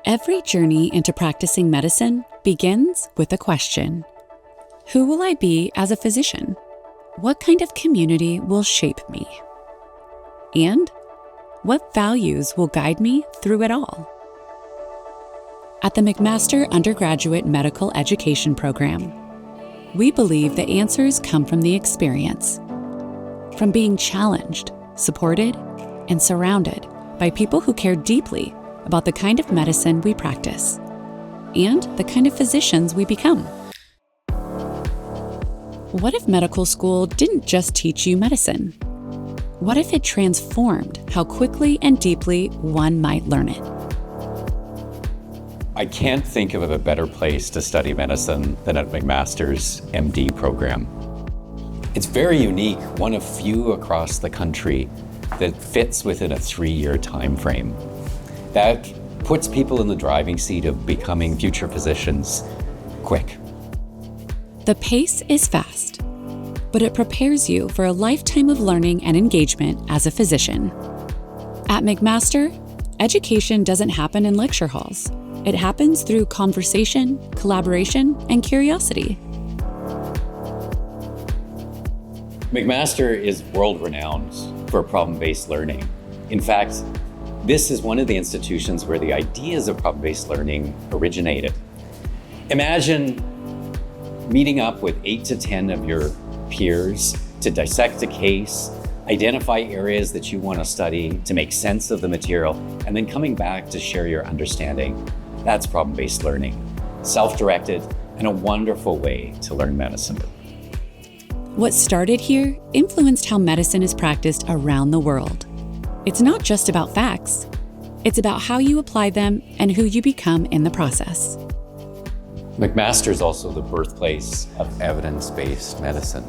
Every journey into practicing medicine begins with a question. Who will I be as a physician? What kind of community will shape me? And what values will guide me through it all? At the McMaster Undergraduate Medical Education Program, we believe the answers come from the experience, from being challenged, supported, and surrounded by people who care deeply about the kind of medicine we practice and the kind of physicians we become. What if medical school didn't just teach you medicine? What if it transformed how quickly and deeply one might learn it? I can't think of a better place to study medicine than at McMaster's MD program. It's very unique, one of few across the country that fits within a 3-year time frame. That puts people in the driving seat of becoming future physicians quick. The pace is fast, but it prepares you for a lifetime of learning and engagement as a physician. At McMaster, education doesn't happen in lecture halls. It happens through conversation, collaboration, and curiosity. McMaster is world-renowned for problem-based learning. In fact, this is one of the institutions where the ideas of problem-based learning originated. Imagine meeting up with 8 to 10 of your peers to dissect a case, identify areas that you want to study, to make sense of the material, and then coming back to share your understanding. That's problem-based learning, self-directed, and a wonderful way to learn medicine. What started here influenced how medicine is practiced around the world. It's not just about facts. It's about how you apply them and who you become in the process. McMaster is also the birthplace of evidence-based medicine.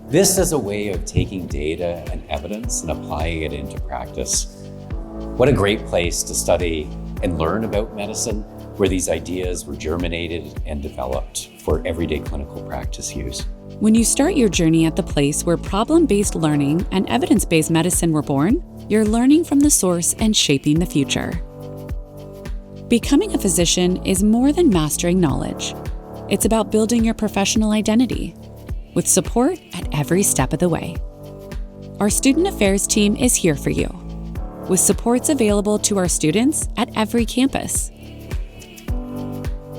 This is a way of taking data and evidence and applying it into practice. What a great place to study and learn about medicine, where these ideas were germinated and developed for everyday clinical practice use. When you start your journey at the place where problem-based learning and evidence-based medicine were born, you're learning from the source and shaping the future. Becoming a physician is more than mastering knowledge. It's about building your professional identity, with support at every step of the way. Our student affairs team is here for you, with supports available to our students at every campus.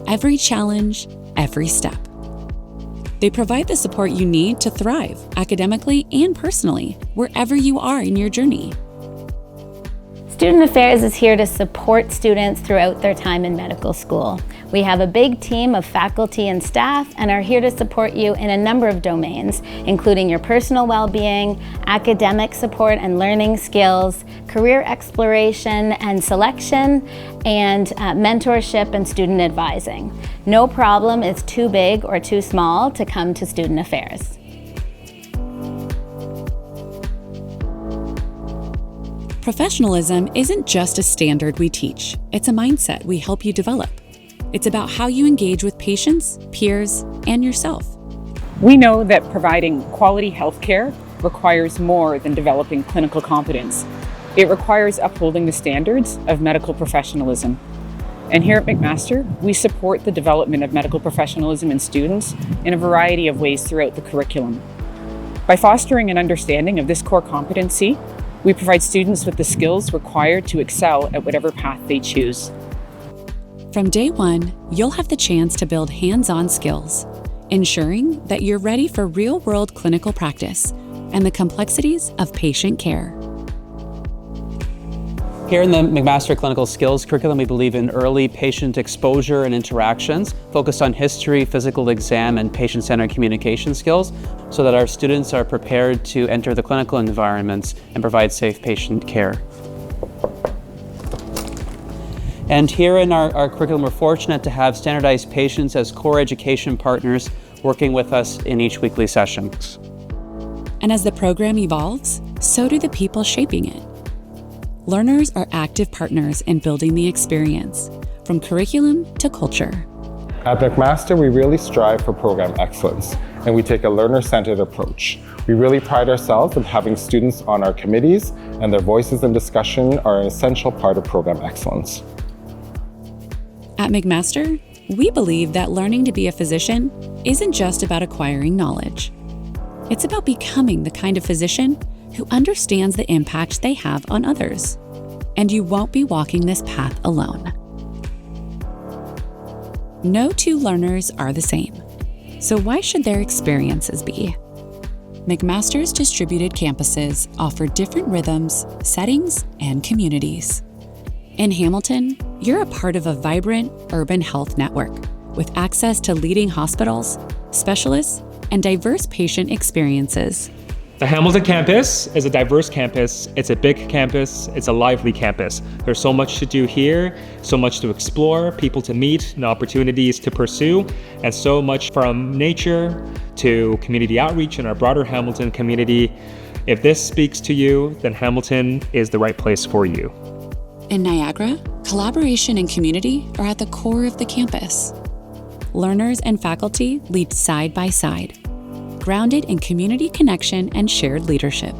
Every challenge, every step. They provide the support you need to thrive academically and personally, wherever you are in your journey. Student Affairs is here to support students throughout their time in medical school. We have a big team of faculty and staff and are here to support you in a number of domains, including your personal well-being, academic support and learning skills, career exploration and selection, and mentorship and student advising. No problem is too big or too small to come to Student Affairs. Professionalism isn't just a standard we teach, it's a mindset we help you develop. It's about how you engage with patients, peers, and yourself. We know that providing quality healthcare requires more than developing clinical competence. It requires upholding the standards of medical professionalism. And here at McMaster, we support the development of medical professionalism in students in a variety of ways throughout the curriculum. By fostering an understanding of this core competency, we provide students with the skills required to excel at whatever path they choose. From day one, you'll have the chance to build hands-on skills, ensuring that you're ready for real-world clinical practice and the complexities of patient care. Here in the McMaster Clinical Skills curriculum, we believe in early patient exposure and interactions, focused on history, physical exam, and patient-centered communication skills, so that our students are prepared to enter the clinical environments and provide safe patient care. And here in our curriculum, we're fortunate to have standardized patients as core education partners working with us in each weekly session. And as the program evolves, so do the people shaping it. Learners are active partners in building the experience, from curriculum to culture. At McMaster, we really strive for program excellence, and we take a learner-centered approach. We really pride ourselves in having students on our committees, and their voices in discussion are an essential part of program excellence. At McMaster, we believe that learning to be a physician isn't just about acquiring knowledge. It's about becoming the kind of physician who understands the impact they have on others. And you won't be walking this path alone. No two learners are the same, so why should their experiences be? McMaster's distributed campuses offer different rhythms, settings, and communities. In Hamilton, you're a part of a vibrant urban health network with access to leading hospitals, specialists, and diverse patient experiences. The Hamilton campus is a diverse campus. It's a big campus. It's a lively campus. There's so much to do here, so much to explore, people to meet, and opportunities to pursue, and so much from nature to community outreach in our broader Hamilton community. If this speaks to you, then Hamilton is the right place for you. In Niagara, collaboration and community are at the core of the campus. Learners and faculty lead side by side, grounded in community connection and shared leadership.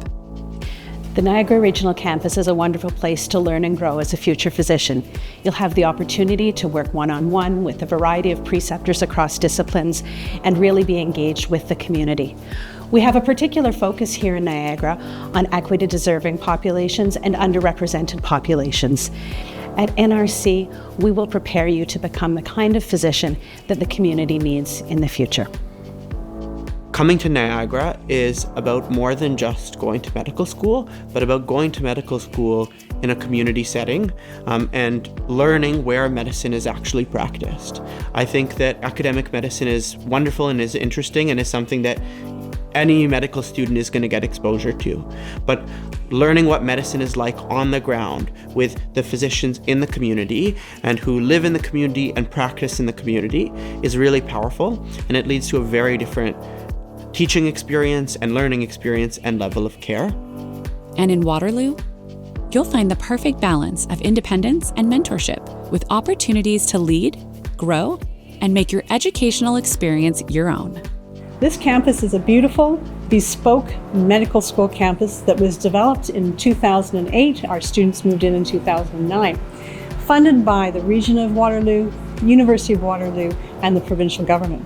The Niagara Regional Campus is a wonderful place to learn and grow as a future physician. You'll have the opportunity to work one-on-one with a variety of preceptors across disciplines and really be engaged with the community. We have a particular focus here in Niagara on equity-deserving populations and underrepresented populations. At NRC, we will prepare you to become the kind of physician that the community needs in the future. Coming to Niagara is about more than just going to medical school, but about going to medical school in a community setting and learning where medicine is actually practiced. I think that academic medicine is wonderful and is interesting and is something that any medical student is going to get exposure to. But learning what medicine is like on the ground with the physicians in the community and who live in the community and practice in the community is really powerful, and it leads to a very different teaching experience and learning experience and level of care. And in Waterloo, you'll find the perfect balance of independence and mentorship with opportunities to lead, grow, and make your educational experience your own. This campus is a beautiful, bespoke medical school campus that was developed in 2008. Our students moved in 2009. Funded by the Region of Waterloo, University of Waterloo, and the provincial government.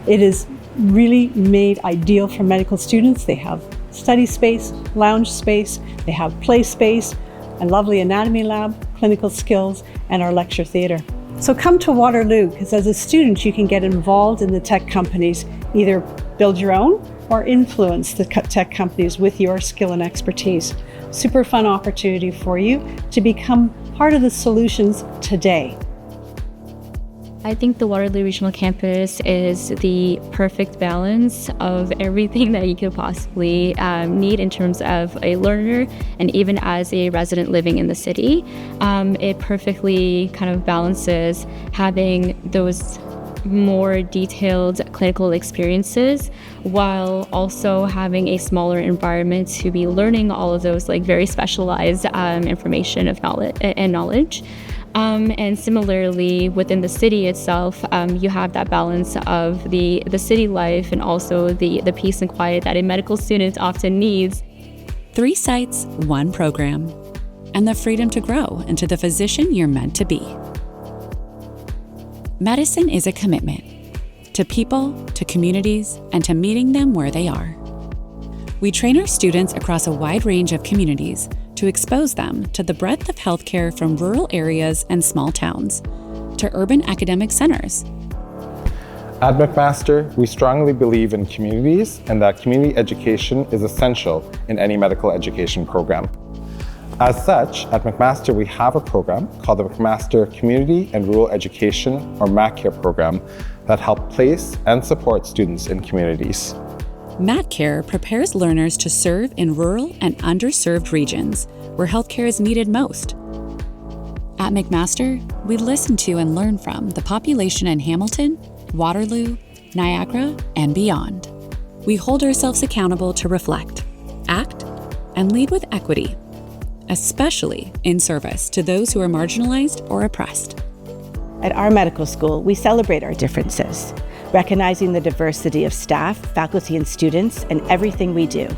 It is really made ideal for medical students. They have study space, lounge space, they have play space, a lovely anatomy lab, clinical skills, and our lecture theatre. So come to Waterloo, because as a student you can get involved in the tech companies, either build your own or influence the tech companies with your skill and expertise. Super fun opportunity for you to become part of the solutions today. I think the Waterloo Regional Campus is the perfect balance of everything that you could possibly need in terms of a learner and even as a resident living in the city. It perfectly kind of balances having those more detailed clinical experiences while also having a smaller environment to be learning all of those like very specialized information of knowledge. And similarly, within the city itself, you have that balance of the city life and also the peace and quiet that a medical student often needs. 3 sites, 1 program, and the freedom to grow into the physician you're meant to be. Medicine is a commitment to people, to communities, and to meeting them where they are. We train our students across a wide range of communities to expose them to the breadth of healthcare from rural areas and small towns to urban academic centers. At McMaster, we strongly believe in communities and that community education is essential in any medical education program. As such, at McMaster, we have a program called the McMaster Community and Rural Education, or MatCare program, that help place and support students in communities. MatCare prepares learners to serve in rural and underserved regions where healthcare is needed most. At McMaster, we listen to and learn from the population in Hamilton, Waterloo, Niagara, and beyond. We hold ourselves accountable to reflect, act, and lead with equity, especially in service to those who are marginalized or oppressed. At our medical school, we celebrate our differences, recognizing the diversity of staff, faculty, and students in everything we do.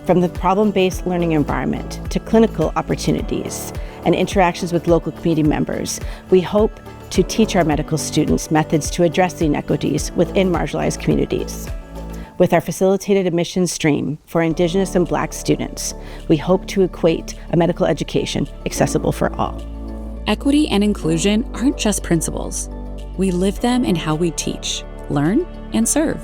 From the problem-based learning environment to clinical opportunities and interactions with local community members, we hope to teach our medical students methods to address the inequities within marginalized communities. With our facilitated admissions stream for Indigenous and Black students, we hope to equate a medical education accessible for all. Equity and inclusion aren't just principles. We live them in how we teach, learn, and serve.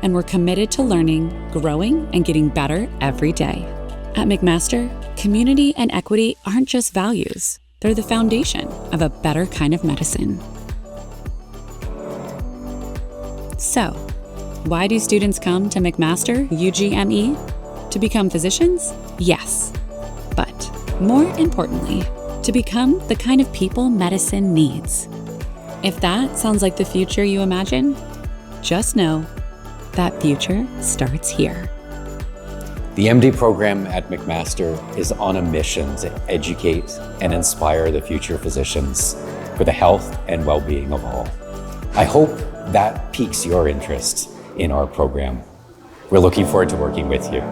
And we're committed to learning, growing, and getting better every day. At McMaster, community and equity aren't just values. They're the foundation of a better kind of medicine. So, why do students come to McMaster UGME? To become physicians? Yes. But more importantly, to become the kind of people medicine needs. If that sounds like the future you imagine, just know that future starts here. The MD program at McMaster is on a mission to educate and inspire the future physicians for the health and well-being of all. I hope that piques your interest in our program. We're looking forward to working with you.